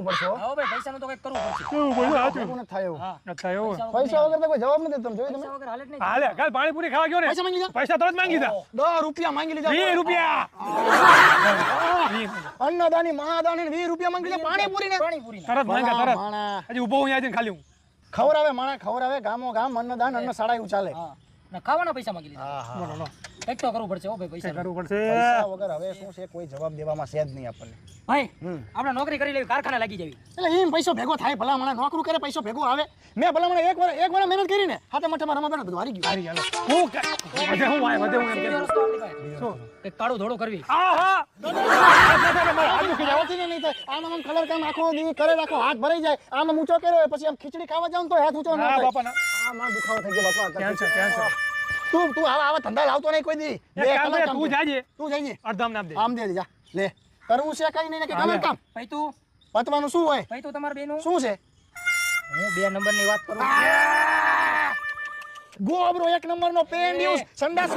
પડશે હો. હા ભાઈ પૈસાનું તો કંઈક કરવું પડશે. કેવું બોલ્યો હાચું ભેગું નથી થાય એવું. હા અચ્છા એવું પૈસા વગર તો કોઈ જવાબ નથી દેતો. તમે જોયું તમે? પૈસા વગર હાલે જ નહીં. હાલે કાલ પાણીપુરી ખાવા ગયો ને પૈસા માંગી લીધા? પૈસા તરત માંગી દીધા 10 રૂપિયા માંગી લીધા. 20 રૂપિયા અન્નદાની મહાદાની 20 રૂપિયા માંગી લીધા પાણીપુરી ને. પાણીપુરીના. તરત માંગ્યા તરત માણા હજી ઊભો હું અહીંયા ખાલી હું ખવડાવે માણા ખવડાવે ગામો ગામ અન્નદાન અન્નશાળા એવું ચાલે. હા ને ખાવાના પૈસા માંગી લીધા. હા હા. બોલો લો કંઈક તો કરવું પડશે હો ભાઈ પૈસા. કરવું પડશે પૈસા વગર હવે શું છે કોઈ જવાબ દેવામાં છે જ નહીં આપણને. ભાઈ હમ. આપણે નોકરી કરી લેવી કારખાને લાગી જવી. એટલે એમ પૈસો ભેગો થાય ભલા મને નોકરું કરે પૈસો ભેગો આવે. મેં ભલા મને એક વાર મહેનત કરી ને હાથે મઠામાં રમવા બધું હારી ગયું. હારી હાલો હું વધે હું આય વધે હું એમ બીજો કે રસ્તો આપણી પાસે. શું કંઈક કાળું ધોળું કરવી. આહા જવાથી નહીં થાય આમ આમ કલર કામ આખો દી કરે રાખો હાથ ભરાઈ જાય આમ ઊંચો કર્યો હોય પછી આમ ખીચડી ખાવા જાવ તો હાથ ઊંચો ન ના થાય. બાપા ના આમ આમ દુખાવો થઈ ગયો બાપા. કેન્સર કેન્સર તું આવા ધંધા લાવતો નહીં કોઈ દી. એક કામ કરે તું જાજે તું જઈએ અડધામ નામ દે આમ દે જા લે કરવું છે કઈ નહીં ને કે કામ જ કામ ભાઈ તું પતવાનું શું હોય તમારે બેનું શું છે હું 2 નંબરની વાત કરું. ગોબરો 1 નંબરનો પેન યુઝ સંડાસ